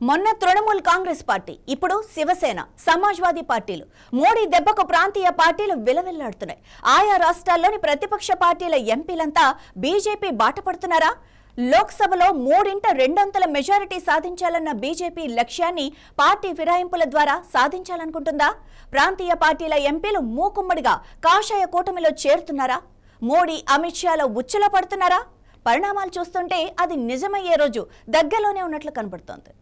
మొన్న తృణమూల్ కాంగ్రెస్ పార్టీ, ఇప్పుడు శివసేన, సమాజ్వాదీ పార్టీలు మోడీ దెబ్బకు ప్రాంతీయ పార్టీలు విలవిల్లాడుతున్నాయి. ఆయా రాష్ట్రాల్లోని ప్రతిపక్ష పార్టీల ఎంపీలంతా బీజేపీ బాట పడుతున్నారా? లోక్సభలో 3/2 మెజారిటీ సాధించాలన్న బీజేపీ లక్ష్యాన్ని పార్టీ ఫిరాయింపుల ద్వారా సాధించాలనుకుంటుందా? ప్రాంతీయ పార్టీల ఎంపీలు మూకుమ్మడిగా కాషాయ కూటమిలో చేరుతున్నారా? మోడీ అమిత్ షాలో ఉచ్చులో పడుతున్నారా? పరిణామాలు చూస్తుంటే అది నిజమయ్యే రోజు దగ్గరలోనే ఉన్నట్లు కనబడుతోంది.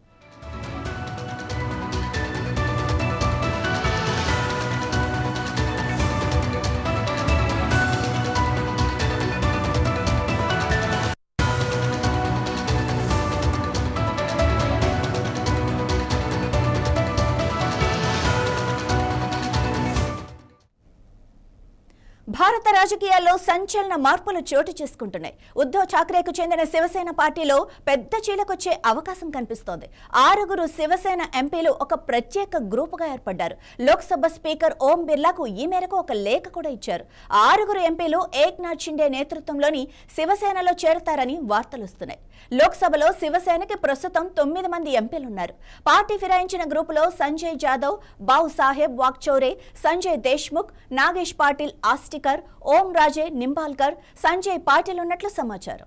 భారత రాజకీయాల్లో సంచలన మార్పులు చోటు చేసుకుంటున్నాయి. ఉద్ధవ్ ఠాక్రేకు చెందిన శివసేన పార్టీలో పెద్ద చీలకొచ్చే అవకాశం కనిపిస్తోంది. 6 శివసేన ఎంపీలు ఒక ప్రత్యేక గ్రూపుగా ఏర్పడ్డారు. లోక్సభ స్పీకర్ ఓం బిర్లాకు ఈ మేరకు ఒక లేఖ కూడా ఇచ్చారు. 6 ఎంపీలు ఏక్నాథ్ షిండే నేతృత్వంలోని శివసేనలో చేరతారని వార్తలొస్తున్నాయి. లోక్సభలో శివసేనకి ప్రస్తుతం 9 మంది ఎంపీలున్నారు. పార్టీ ఫిరాయించిన గ్రూపులో సంజయ్ జాదవ్, బావు సాహెబ్ వాక్చౌరే, సంజయ్ దేశ్ముఖ్, నాగేష్ పాటిల్ ఆస్టికర్, ఓం రాజే నింబాల్కర్, సంజయ్ పాటిల్ ఉన్నట్లు సమాచారం.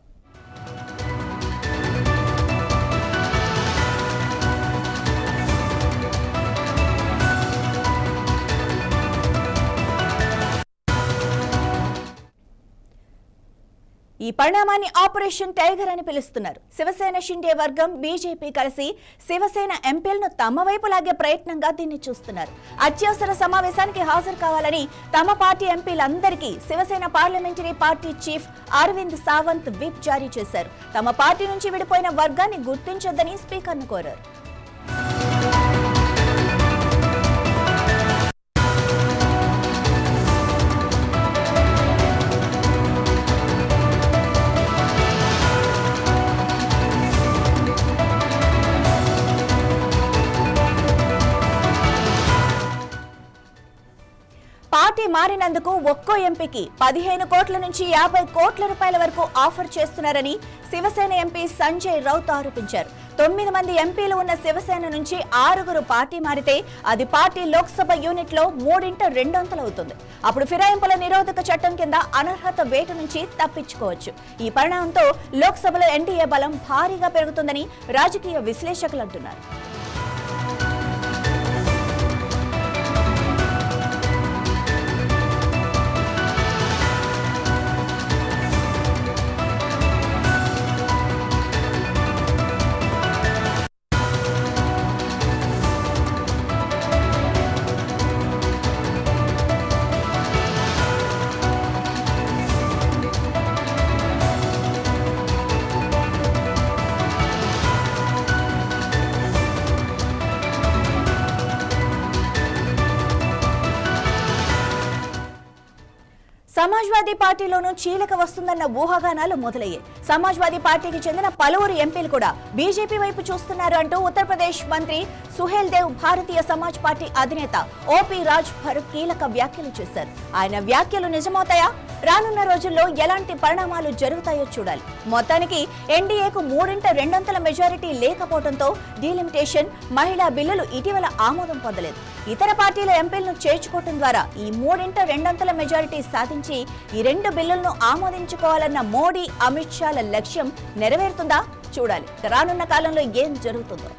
ఈ పరిణామాన్ని ఆపరేషన్ టైగర్ అని పిలుస్తున్నారు. శివసేన షిండే వర్గం, బీజేపీ కలిసి శివసేన ఎంపీలను తమ వైపు లాగే ప్రయత్నంగా దీన్ని చూస్తున్నారు. అత్యవసర సమావేశానికి హాజరు కావాలని తమ పార్టీ ఎంపీలందరికీ Shiv Sena parliamentary party chief Arvind Sawant whip జారీ చేశారు. తమ పార్టీ నుంచి విడిపోయిన వర్గాన్ని గుర్తించొద్దని స్పీకర్ను కోరారు. పార్టీ మారినందుకు ఒక్కో ఎంపీకి 15 కోట్ల నుంచి 50 కోట్ల రూపాయల వరకు ఆఫర్ చేస్తున్నారని శివసేన ఎంపీ సంజయ్ రౌత్ ఆరోపించారు. 9 మంది ఎంపీలు ఉన్న శివసేన నుంచి 6 పార్టీ మారితే అది పార్టీ లోక్సభ యూనిట్ లో 3/2 అవుతుంది. అప్పుడు ఫిరాయింపుల నిరోధక చట్టం కింద అనర్హత వేటు నుంచి తప్పించుకోవచ్చు. ఈ పరిణామంతో లోక్సభలో ఎన్డీఏ బలం భారీగా పెరుగుతుందని రాజకీయ విశ్లేషకులు అంటున్నారు. సమాజ్వాదీ పార్టీలోనూ చీలిక వస్తుందన్న ఊహాగానాలు మొదలయ్యాయి. సమాజ్వాదీ పార్టీకి చెందిన పలువురు ఎంపీలు కూడా బీజేపీ వైపు చూస్తున్నారు అంటూ ఉత్తరప్రదేశ్ మంత్రి సుహేల్ దేవ్ భారతీయ సమాజ్ పార్టీ అధినేత ఓపీ రాజ్ భర్ కీలక వ్యాఖ్యలు చేశారు. ఆయన వ్యాఖ్యలు నిజమవుతాయా? రానున్న రోజుల్లో ఎలాంటి పరిణామాలు జరుగుతాయో చూడాలి. మొత్తానికి ఎన్డీఏకు 3/2 మెజారిటీ లేకపోవడంతో డీలిమిటేషన్, మహిళా బిల్లులు ఇటీవల ఆమోదం పొందలేదు. ఇతర పార్టీల ఎంపీలను చేర్చుకోవడం ద్వారా ఈ 3/2 మెజారిటీ సాధించి ఈ 2 బిల్లులను ఆమోదించుకోవాలన్న మోడీ, అమిత్ షాల లక్ష్యం నెరవేరుతుందా? చూడాలి. రానున్న కాలంలో ఏం జరుగుతుందో.